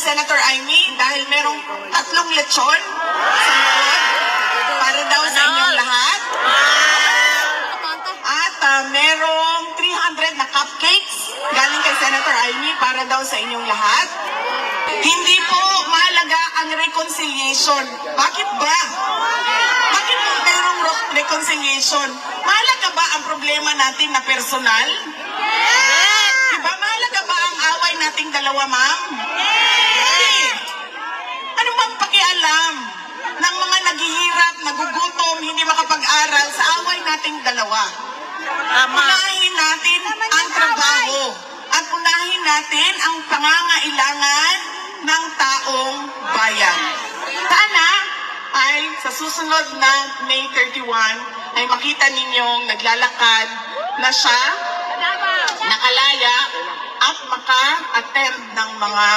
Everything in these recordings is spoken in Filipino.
Senator Amy dahil merong 3 lechon sa likod para daw sa inyong lahat. At merong 300 na cupcakes galing kay Senator Amy para daw sa inyong lahat. Hindi po mahalaga ang reconciliation. Bakit ba? Bakit po merong reconciliation? Mahalaga ba ang problema natin na personal? Diba? Mahalaga ba ang away nating dalawa, ma'am? Hindi. Ano bang pakialam ng mga naghihirap, nagugutom, hindi makapag-aral sa away nating dalawa? Unahin natin ang trabaho at unahin natin ang pangangailangan ng taong bayan. Sana ay sa susunod na May 31 ay makita ninyong naglalakad na siya, nakalaya at maka-attend ng mga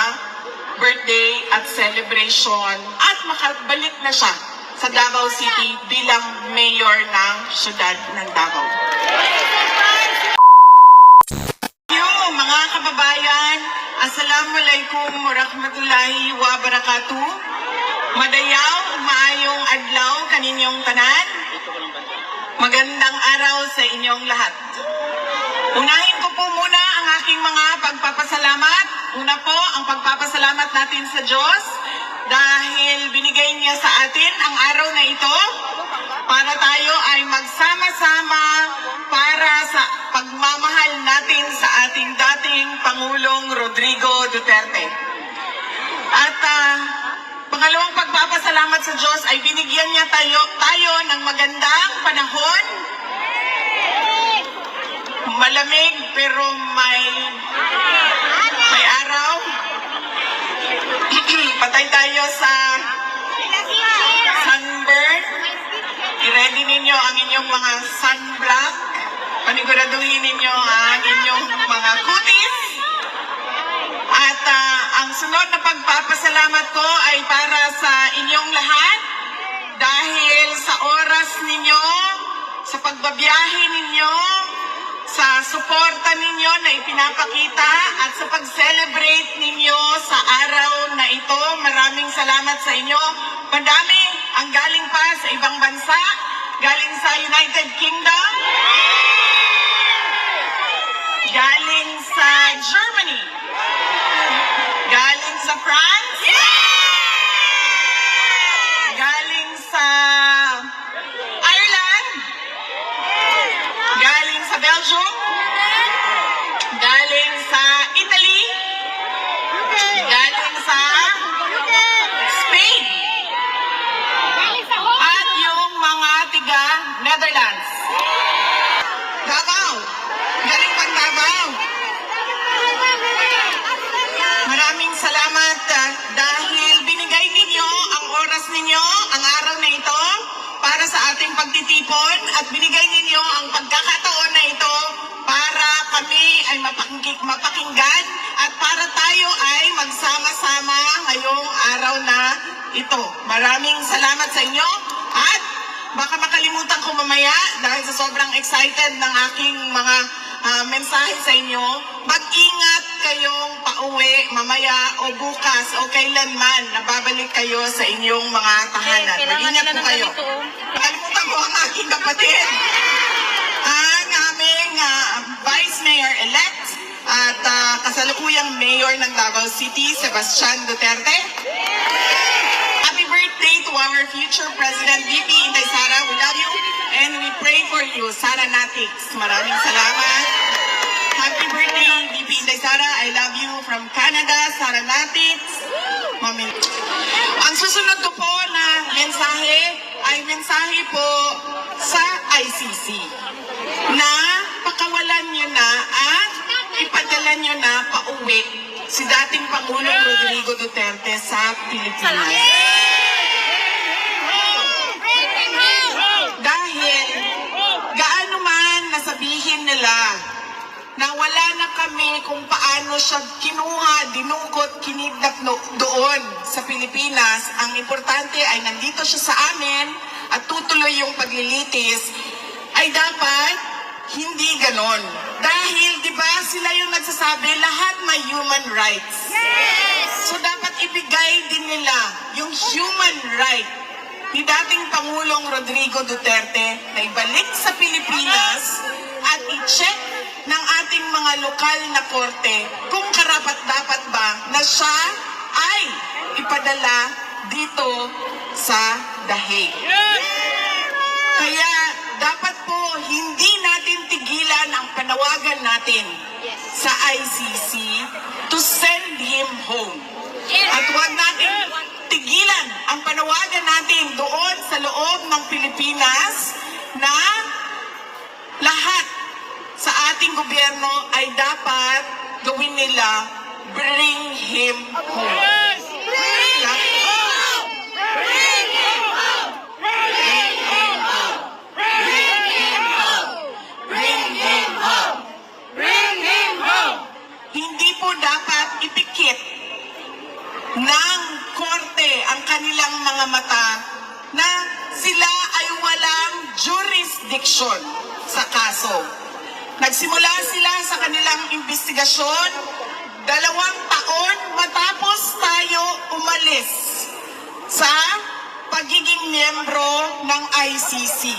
birthday at celebration at makabalik na siya sa Davao City bilang mayor ng siyudad ng Davao. Mga kababayan, Assalamualaikum warahmatullahi wabarakatuh. Madayaw, maayong adlaw kaninyong tanan. Magandang araw sa inyong lahat. Unahin ko po muna ang aking mga pagpapasalamat. Una po, ang pagpapasalamat natin sa Diyos dahil binigay niya sa atin ang araw na ito para tayo ay magsama-sama para sa pagmamahal natin sa ating dating Pangulong Rodrigo Duterte. At pangalawang pagpapasalamat sa Diyos ay binigyan niya tayo ng magandang panahon. Malamig pero may araw. Patay tayo sa sunburn. I-ready ninyo ang inyong mga sunblock. Paniguraduhin ninyo ang inyong mga kutis. At ang sunod na pagpapasalamat ko ay para sa inyong lahat dahil sa oras ninyo, sa pagbabiyahe ninyo, sa suporta ninyo na ipinapakita at sa pag-celebrate ninyo sa araw na ito. Maraming salamat sa inyo. Madami ang galing pa sa ibang bansa, galing sa United Kingdom, galing sa Germany, galing sa France, galing sa Ireland, galing sa Belgium, galing sa Italy, galing sa Spain, at yung mga tiga Netherlands. Davao, galing pang Davao. Maraming salamat dahil binigay ninyo ang oras ninyo, ang araw na ito, para sa ating pagtitipon at binigay ninyo ang pagkakataon na ito para kami ay mapakinggan at para tayo ay magsama-sama ngayong araw na ito. Maraming salamat sa inyo at baka makalimutan ko mamaya dahil sa sobrang excited ng aking mga mensahe sa inyo. Mag-ingat kayong pauwi mamaya o bukas o kailanman na babalik kayo sa inyong mga tahanan. Mag-ingat po kayo. Nakalimutan ko ang aking kapatid, ang aming Vice Mayor-elect at kasalukuyang Mayor ng Davao City, Sebastian Duterte. Happy birthday to our future President, VP Inday Sara. We love you and we pray for you, Sara Natix. Maraming salamat. Happy birthday, VP Inday Sara. I love you from Canada, Sara Natix. Mami. Ang susunod ko po na mensahe ay mensahe po sa ICC na pakawalan nyo na at ipadala nyo na pauwi si dating Pangulong Rodrigo Duterte sa Pilipinas. Dahil gaano man nasabihin nila na wala na kami kung paano siya kinuha, dinukot, kinidnap doon sa Pilipinas, ang importante ay nandito siya sa amin at tutuloy yung paglilitis, ay dapat hindi ganon. Dahil, di ba, sila yung nagsasabi, lahat may human rights. Yes! So, dapat human right ni dating Pangulong Rodrigo Duterte na ibalik sa Pilipinas at i-check ng ating mga lokal na korte kung karapat-dapat ba na siya ay ipadala dito sa The Hague. Kaya dapat po hindi natin tigilan ang panawagan natin sa ICC to send him home. At huwag natin tigilan ang panawagan natin doon sa loob ng Pilipinas na lahat sa ating gobyerno ay dapat gawin nila, bring him home. Hindi po dapat ipikit ng korte ang kanilang mga mata na sila ay walang jurisdiction sa kaso. Nagsimula sila sa kanilang investigasyon 2 taon matapos tayo umalis sa pagiging miyembro ng ICC.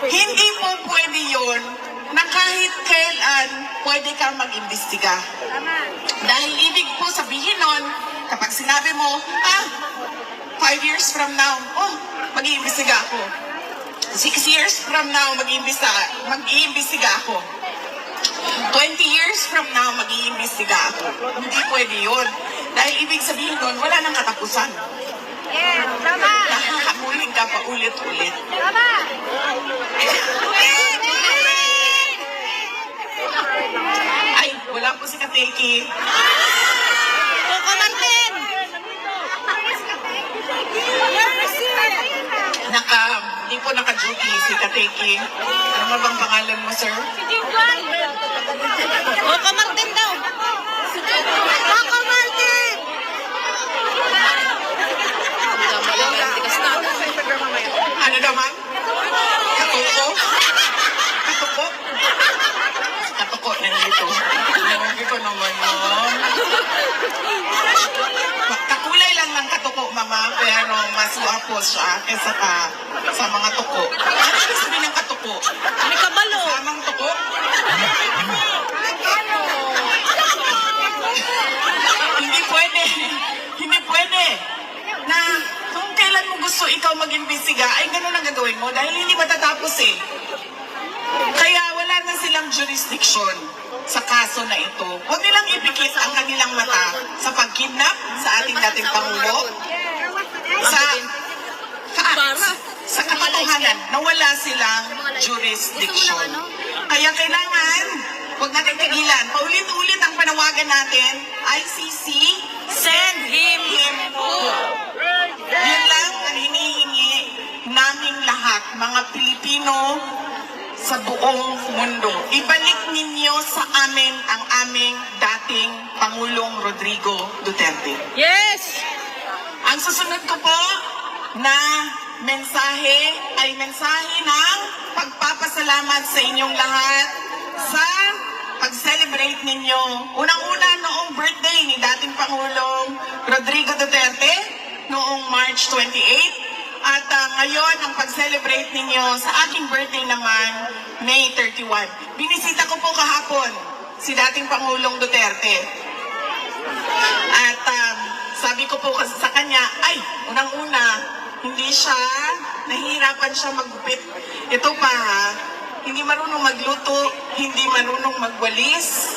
Hindi po pwede yun na kahit kailan pwede kang mag-imbestiga. Dahil ibig po sabihin nun, kapag sinabi mo, 5 years from now, mag-iimbestiga ako. 6 years from now, mag-iimbestiga ako. 20 years from now, mag-iimbestiga ako. Hindi pwede yun. Dahil ibig sabihin nun, wala nang katapusan. Nakakamuling ka pa ulit-ulit. Ay, wala po si Kateki. Hindi po naka-duty si Kateki. Ano nga bang pangalan mo, sir? Coco Martin daw. Coco Martin! Ano naman? Katuko? Katuko? Katuko, nandito. Nandito naman yun. Kakulay lang ng katuko, mama, pero mas wapo siya kaysa sa mga tuko. Ano ibig sabihin ng katuko? May kabalo. Samang tuko? Hindi pwede. Hindi pwede. Na kung kailan mo gusto ikaw mag-imbestiga, ay ganun ang gagawin mo dahil hindi matatapos eh. Kaya wala na silang jurisdiction sa kaso na ito. Huwag nilang ipikit ang kanilang mata sa pagkidnap sa ating dating Pangulo, sa katotohanan na wala silang jurisdiction. Kaya kailangan, huwag natin tigilan. Paulit-ulit ang panawagan natin, ICC, send him home. Yun lang ang hinihingi naming lahat, mga Pilipino sa buong mundo. Ibalik ninyo sa amin ang aming dating Pangulong Rodrigo Duterte. Yes! Ang susunod ko po na mensahe ay mensahe ng pagpapasalamat sa inyong lahat sa pag-celebrate ninyo. Unang-una noong birthday ni dating Pangulong Rodrigo Duterte noong March 28. At ngayon, ang pag-celebrate ninyo sa aking birthday naman, May 31. Binisita ko po kahapon si dating Pangulong Duterte. At sabi ko po sa kanya, ay, unang-una, hindi siya, nahihirapan siya maggupit. Ito pa ha, hindi marunong magluto, hindi marunong magwalis,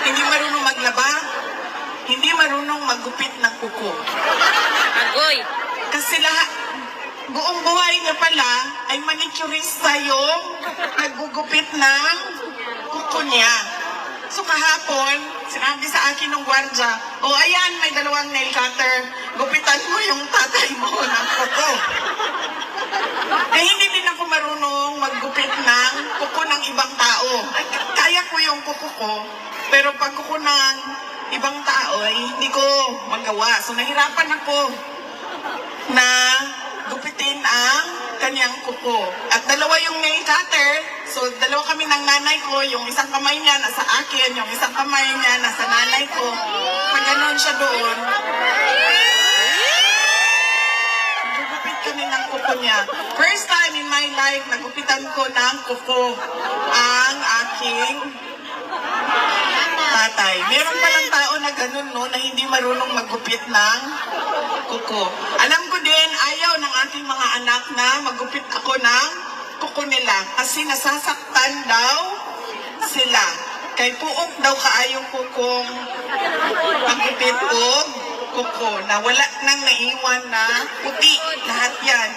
hindi marunong maglaba, hindi marunong maggupit ng kuko. Agoy! Kasi lahat, buong buhay niya pala ay manicurista yung naggugupit ng kuko niya. So kahapon, sinabi sa akin ng gwardya, ayan, may 2 nail cutter, gupitan mo yung tatay mo ng kuko. Eh hindi din ako marunong maggupit ng kuko ng ibang tao. Kaya ko yung kuko ko, pero pag kuko ng ibang tao ay hindi ko magawa. So nahirapan ako na gupitin ang kanyang kuko. At 2 yung nail cutter. So 2 kami ng nanay ko. Yung isang kamay niya nasa akin, yung isang kamay niya nasa nanay ko. Pag ganon siya doon, kuko niya. First time in my life, nagupitan ko ng kuko ang aking tatay. Meron palang tao na ganun, no, na hindi marunong maggupit ng kuko. Alam ko din, ayaw ng aking mga anak na maggupit ako ng kuko nila kasi nasasaktan daw sila. Kay puok daw kaayong kukong maggupit o kuko na wala nang naiwan na puti. Lahat yan.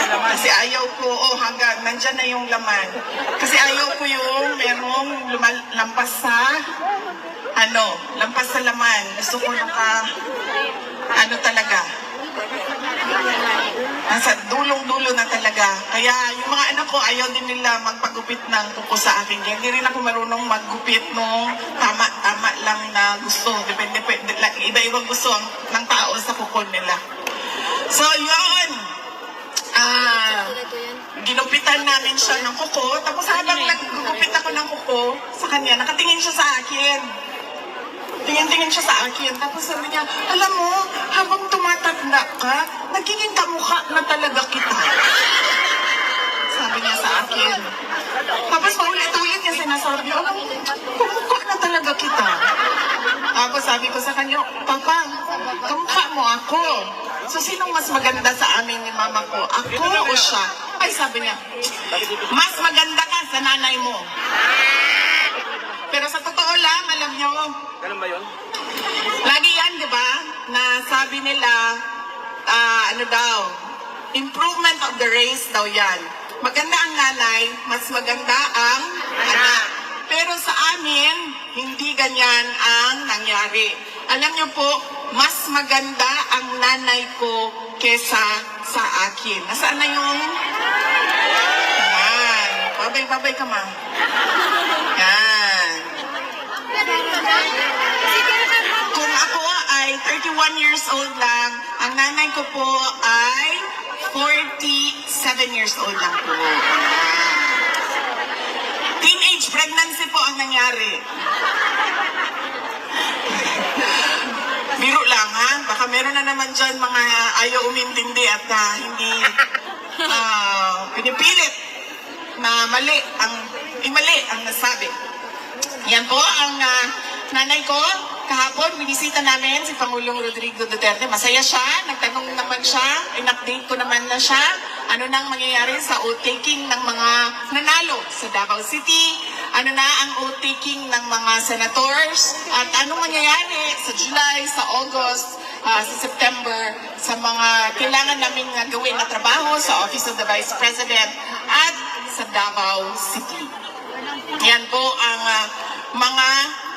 Kasi ayaw ko, hanggang nandyan na yung laman. Kasi ayaw ko yung merong lampas sa, lampas sa laman. Gusto ko talaga. Nasa dulong-dulo na talaga. Kaya yung mga anak ko, ayaw din nila magpagupit ng kuko sa akin. Kaya hindi rin ako marunong maggupit nung tama-tama lang na gusto. Depende, iba-ibang gusto ng tao sa kuko nila. So, yun. Ginupitan namin siya ng kuko. Tapos habang naggugupit ako ng kuko sa kanya, nakatingin siya sa akin. Tingin-tingin siya sa akin. Tapos sabi niya, alam mo, habang tumatanda ka, nagiging kamukha na talaga kita. Sabi niya sa akin. Tapos paulit-ulit niya sinasabi, alam mo, kamukha na talaga kita. Tapos sabi ko sa kanya, Papa, kamukha mo ako. So, sinong mas maganda sa amin ni mama ko? Ako o siya? Ay, sabi niya, mas maganda ka sa nanay mo. Pero sa totoo lang, alam niyo, Ganun ba yun? lagi yan, di ba? Na sabi nila, improvement of the race daw yan. Maganda ang nanay, mas maganda ang anak. Pero sa amin, hindi ganyan ang nangyari. Alam niyo po, mas maganda ang nanay ko kesa sa akin. Nasaan na yung... Yan. Babay ka, ma. Yan. Kung ako ay 31 years old lang, ang nanay ko po ay 47 years old lang po. Teenage pregnancy po ang nangyari. Biro lang, ha? Baka meron na naman dyan mga ayaw umintindi at hindi pinipilit na mali ang nasabi. Yan po ang nanay ko. Kahapon, binisita namin si Pangulong Rodrigo Duterte. Masaya siya. Nagtanong naman siya. In-update ko naman na siya. Ano nang mangyayari sa oath-taking ng mga nanalo sa Davao City? Ano na ang oath-taking ng mga senators? At anong mangyayari sa July, sa August, sa September, sa mga kailangan namin gawin na trabaho sa Office of the Vice President at sa Davao City. Yan po ang mga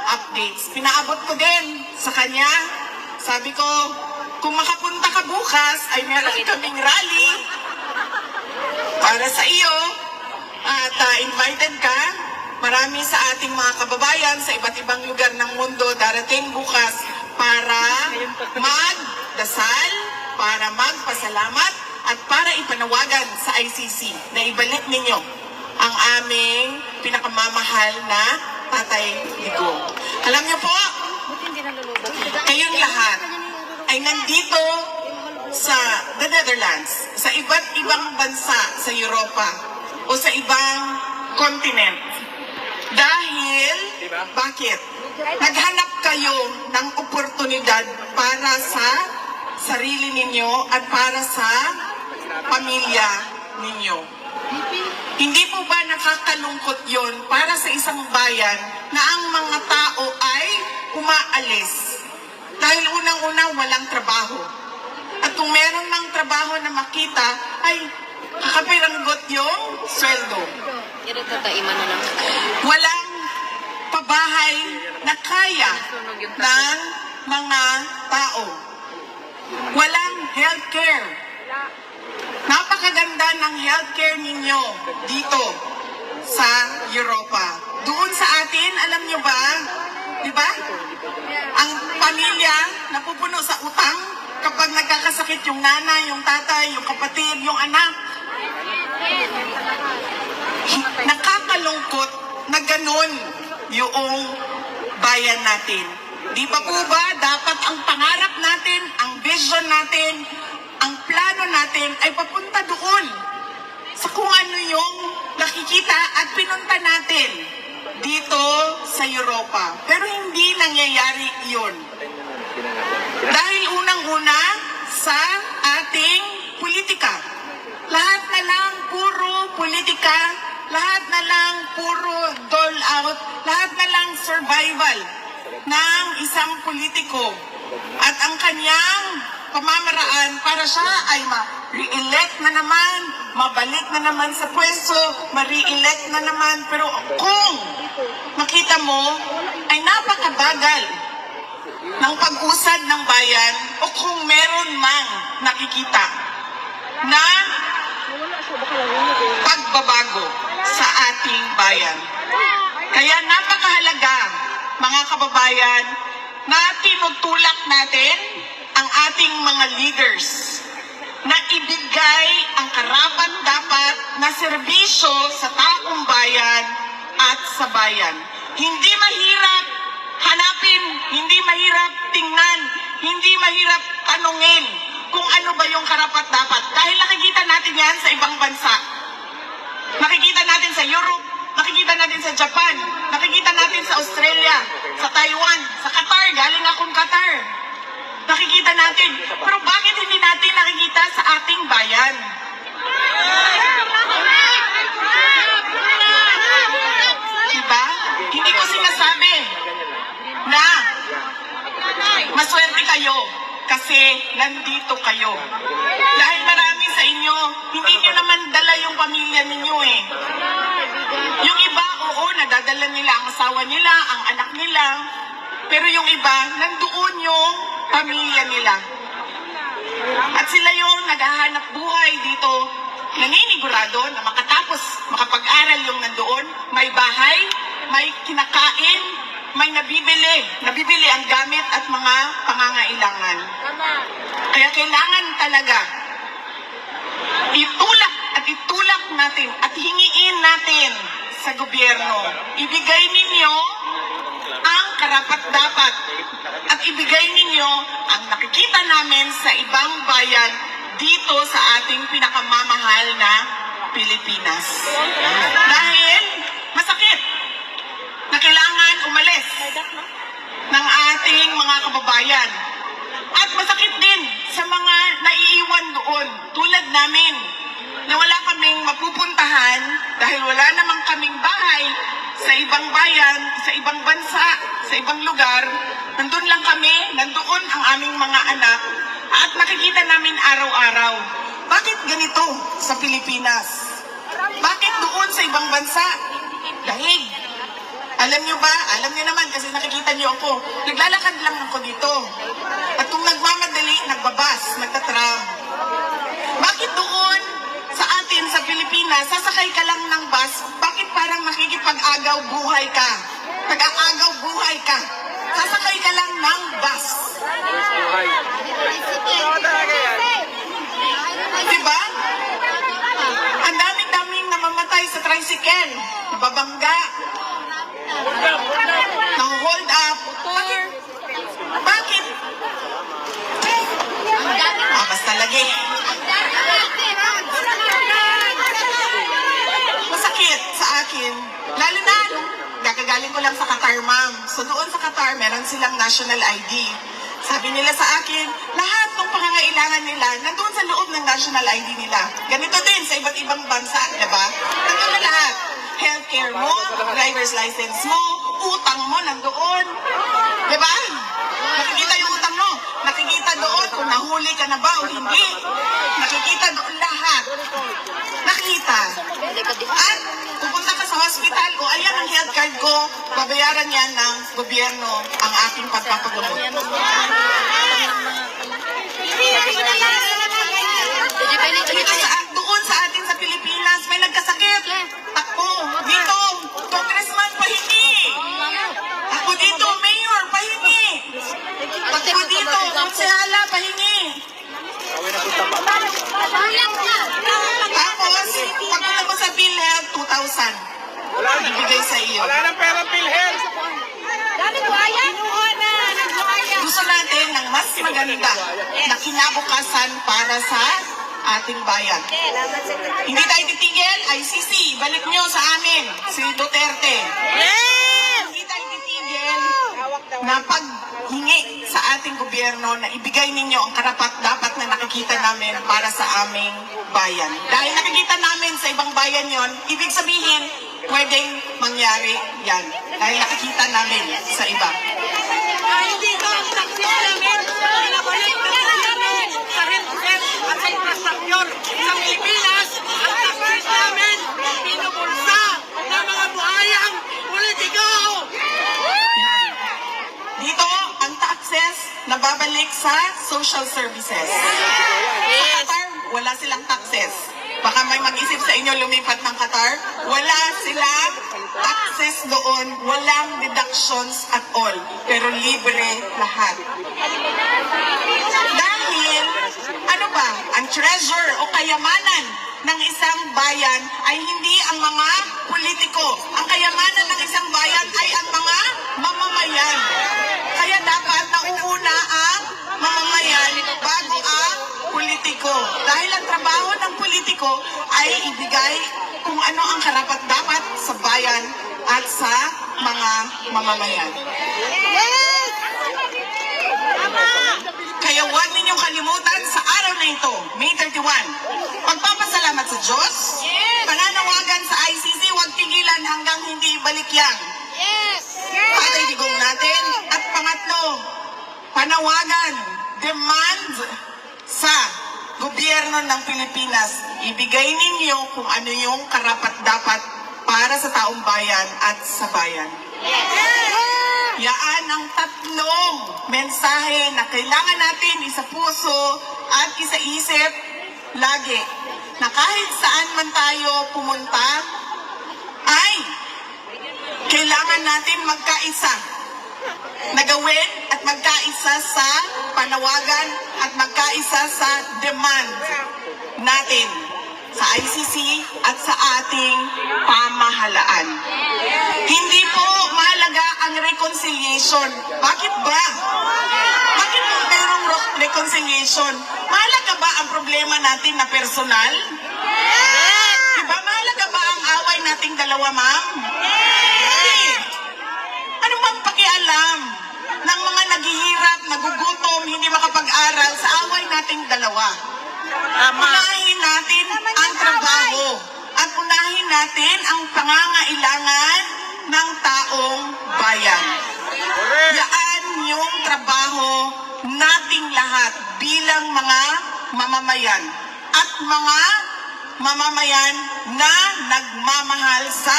updates. Pinaabot ko din sa kanya. Sabi ko, kung makapunta ka bukas, ay meron kaming rally para sa iyo. At invited ka. Marami sa ating mga kababayan sa iba't ibang lugar ng mundo darating bukas para magdasal, para magpasalamat, at para ipanawagan sa ICC na ibalik ninyo ang aming pinakamamahal na Tatay Digong. Alam niyo po, kayong lahat ay nandito sa the Netherlands, sa iba't ibang bansa sa Europa o sa ibang kontinent. Dahil, bakit? Naghanap kayo ng oportunidad para sa sarili ninyo at para sa pamilya ninyo. Hindi po ba nakakalungkot yon para sa isang bayan na ang mga tao ay umaalis? Dahil unang-una walang trabaho. At kung meron ng trabaho na makita, ay kakapiranggot yung sweldo. Walang pabahay na kaya ng mga tao. Walang healthcare. Napakaganda ng healthcare ninyo dito sa Europa. Doon sa atin, alam nyo ba, di ba? Ang pamilya napupuno sa utang kapag nagkakasakit yung nanay, yung tatay, yung kapatid, yung anak. Nakakalungkot na ganun yung bayan natin. Di ba po ba dapat ang pangarap natin, ang vision natin, ang plano natin ay papunta doon sa kung ano yung nakikita at pinunta natin dito sa Europa. Pero hindi nangyayari yun. Dahil unang-una sa ating politika. Lahat na lang puro politika, lahat na lang puro dole out, lahat na lang survival ng isang politiko. At ang kanyang pamamaraan para siya ay ma-re-elect na naman, mabalik na naman sa pwesto, ma-re-elect na naman. Pero kung makita mo ay napakabagal ng pag-usad ng bayan o kung meron mang nakikita na pagbabago sa ating bayan. Kaya napakahalaga, mga kababayan, na tinutulak natin ang ating mga leaders na ibigay ang karapat-dapat na serbisyo sa taong bayan at sa bayan. Hindi mahirap hanapin, hindi mahirap tingnan, hindi mahirap tanungin kung ano ba yung karapat-dapat. Dahil nakikita natin yan sa ibang bansa. Nakikita natin sa Europe, nakikita natin sa Japan, nakikita natin sa Australia, sa Taiwan, sa Qatar, galing akong Qatar. Nakikita natin. Pero bakit hindi natin nakikita sa ating bayan? Diba? Hindi ko sinasabi na maswerte kayo kasi nandito kayo. Dahil marami sa inyo, hindi nyo naman dala yung pamilya ninyo eh. Yung iba, oo, nadadala nila ang asawa nila, ang anak nila. Pero yung iba, nandoon yung pamilya nila. At sila yung naghahanap buhay dito, naninigurado na makatapos, makapag-aral yung nandoon, may bahay, may kinakain, may nabibili ang gamit at mga pangangailangan. Kaya kailangan talaga itulak natin at hingiin natin sa gobyerno. Ibigay ninyo ang karapat-dapat at ibigay ninyo ang nakikita namin sa ibang bayan dito sa ating pinakamamahal na Pilipinas. Dahil masakit na kailangan umalis ng ating mga kababayan. At masakit din sa mga naiiwan doon, tulad namin, na wala kaming mapupuntahan dahil wala namang kaming bahay sa ibang bayan, sa ibang bansa, sa ibang lugar. Nandun lang kami, nandoon ang aming mga anak at nakikita namin araw-araw. Bakit ganito sa Pilipinas? Bakit doon sa ibang bansa? Dahil alam nyo ba? Alam nyo naman kasi nakikita nyo ako. Naglalakad lang ako dito. At kung nagmamadali, nagbabas, nagtatram. Bakit doon sa atin, sa Pilipinas, sasakay ka lang ng bus, bakit parang makikipag-agaw buhay ka? Nag-aagaw buhay ka. Sasakay ka lang ng bus. Diba? Ang daming namamatay sa tricycle. Nababangga. Nang-hold up. Bakit? Basta lagi. Masakit sa akin. Lalo na, gagagaling ko lang sa Qatar, ma'am. So doon sa Qatar, meron silang national ID. Sabi nila sa akin, lahat ng pangangailangan nila, nandoon sa loob ng national ID nila. Ganito din sa iba't ibang bansa, diba? Nandoon na lahat. Healthcare mo, driver's license mo, utang mo nandoon. Diba? Nakikita yung utang mo. Nakikita doon kung nahuli ka na ba o hindi. Nakikita doon lahat. Nakita. At pupunta ka sa hospital o ayan ang health card ko, babayaran yan ng gobyerno ang aking pagpapagamot. Doon sa atin sa Pilipinas, may nagkasakit. Takbo, dito, congressman pahingi. Ako dito, mayor pahingi. Takbo dito, konsehala pahingi. Tapos, pagpunta mo sa PhilHealth, 2,000. Ibigay sa iyo. Wala nang perang PhilHealth. Gusto natin ng mas maganda. maganda na kinabukasan para sa ating bayan. Hindi tayo titigil, ICC, balik nyo sa amin, si Duterte. Yes! Hindi tayo titigil na paghingi sa ating gobyerno na ibigay ninyo ang karapat-dapat na nakikita namin para sa aming bayan. Dahil nakikita namin sa ibang bayan yon, ibig sabihin, pwedeng mangyari yan. Dahil nakikita namin sa iba. Hindi ko ang taxis namin. Pinabalik namin sa healthcare at sa infrastructure sa Pilipinas. Ang taxis namin, pinubulsa ng mga buhayang politiko. Dito, ang taxes nababalik sa social services. Sa Qatar, wala silang taxes. Baka may mag-isip sa inyo lumipat ng Qatar. Wala silang taxes doon. Walang deductions at all. Pero libre lahat. Dahil, ano ba, ang treasure o kayamanan ng isang bayan ay hindi ang mga politiko. Ang kayamanan ng isang bayan ay ang mga mamamayan. Kaya dapat nauuna ang mamamayan bago ang politiko. Dahil ang trabaho ng politiko ay ibigay kung ano ang karapat-dapat sa bayan at sa mga mamamayan. Kaya huwag ninyong kalimutan sa araw na ito, May 31, pagpapasalamat sa Diyos, pananawagan sa ICC, huwag tigilan hanggang hindi ibalik yan. Patay digong natin. At pangatlo, panawagan, demand sa gobyerno ng Pilipinas, ibigay ninyo kung ano yung karapat-dapat para sa taong bayan at sa bayan. Yaan ang tatlong mensahe na kailangan natin isa puso at isa isip lagi. Na kahit saan man tayo pumunta, ay kailangan natin magkaisa. Nagawin at magkaisa sa panawagan at magkaisa sa demand natin sa ICC at sa ating pamahalaan. Hindi po mahalaga ang reconciliation. Bakit ba? Bakit po mayroong reconciliation? Mahalaga ba ang problema natin na personal? Diba mahalaga ba ang away nating dalawa, ma'am? Hindi. Ano bang pakialam ng mga naghihirap, nagugutom, hindi makapag-aral sa away nating dalawa? Unahin natin ang trabaho at unahin natin ang pangangailangan ng taong bayan. Yaan yung trabaho nating lahat bilang mga mamamayan at mga mamamayan na nagmamahal sa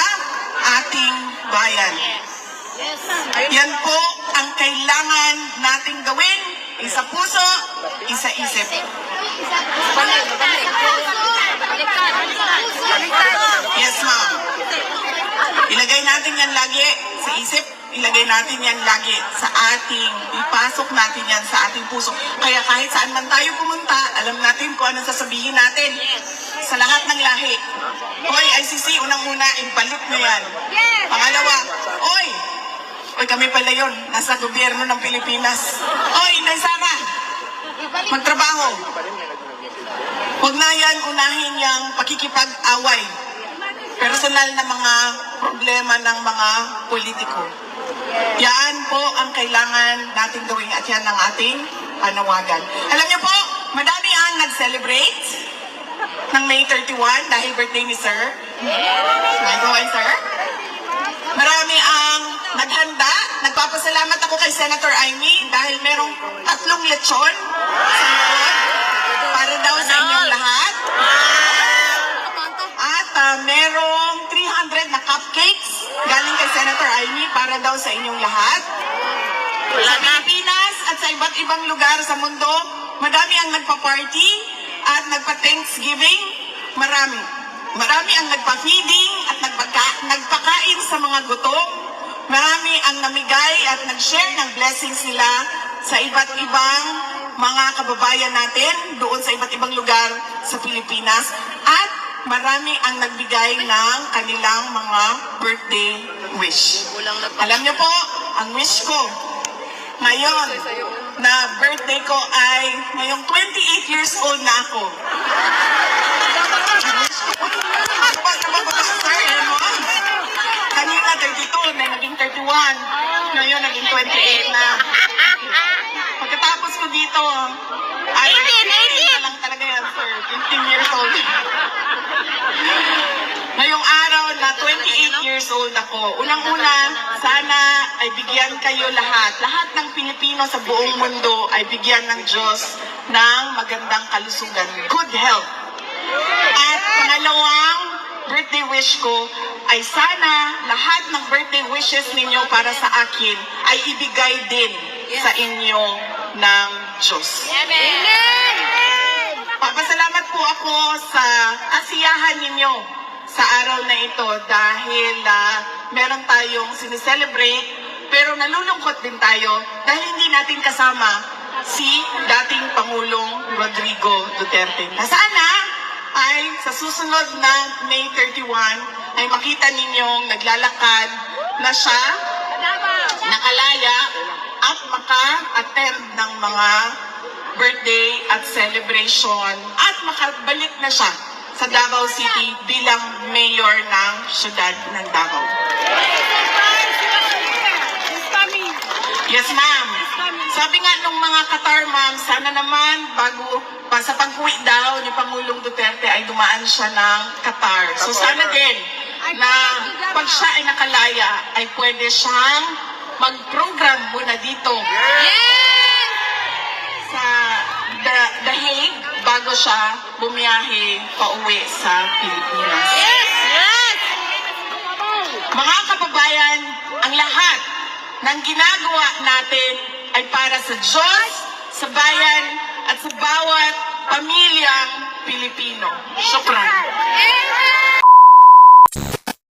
ating bayan. Yan po ang kailangan nating gawin, isa puso, isa isip. Yes, ma'am. Ilagay natin yan lagi sa isip, ilagay natin yan lagi sa ating, ipasok natin yan sa ating puso. Kaya kahit saan man tayo pumunta, alam natin kung anong sasabihin natin sa lahat ng lahi. Hoy, ICC, unang-una, ibalik mo yan. Pangalawa, oy, kami pala yun, nasa gobyerno ng Pilipinas. Oy, Inday Sara, magtrabaho. Huwag na yan unahin yung pakikipag-away. Personal na mga problema ng mga politiko. Yan po ang kailangan natin gawin at yan ang ating panawagan. Alam niyo po, madami ang nag-celebrate ng May 31 dahil birthday ni Sir. Nagawa, Sir? Marami ang naghanda. Nagpapasalamat ako kay Senator Amy dahil merong 3 lechon sa likod para daw sa inyong lahat. At merong 300 na cupcakes galing kay Senator Amy para daw sa inyong lahat. Sa Pilipinas at sa iba't ibang lugar sa mundo, madami ang nagpa-party at nagpa-Thanksgiving. Marami ang nagpa-feeding at nagpakain sa mga gutom. Marami ang namigay at nag-share ng blessings nila sa iba't ibang mga kababayan natin doon sa iba't ibang lugar sa Pilipinas. At marami ang nagbigay ng kanilang mga birthday wish. Alam niyo po, ang wish ko ngayong ngayon na birthday ko ay ngayong 28 years old na ako. Sir, ano? Kanina 32, na naging 31. Ngayon naging 28 na. Pagkatapos ko dito, ay 18 na lang talaga yan, sir. 15 years old. Ngayong araw na 28 years old ako, unang-una, sana ay bigyan kayo lahat ng Pilipino sa buong mundo ay bigyan ng Diyos ng magandang kalusugan, good health. At pangalawang birthday wish ko ay sana lahat ng birthday wishes ninyo para sa akin ay ibigay din sa inyo ng Diyos. Papasalamat po ako sa kasiyahan ninyo sa araw na ito dahil meron tayong sineselebrate pero nalulungkot din tayo dahil hindi natin kasama si dating Pangulong Rodrigo Duterte. Sana ay sa susunod na May 31 ay makita ninyong naglalakad na siya, nakalaya at maka-attend ng mga birthday at celebration at makabalik na siya sa Davao City bilang mayor ng siyudad ng Davao. Yes, ma'am. Sabi nga nung mga Qatar, ma'am, sana naman bago pa sa pag-uwi daw ni Pangulong Duterte ay dumaan siya ng Qatar. So sana din na pag siya ay nakalaya ay pwede siyang mag-program muna dito sa The Hague bago siya bumiyahe pauwi sa Pilipinas. Mga kababayan, ang lahat ng ginagawa natin ay para sa Diyos, sa bayan, at sa bawat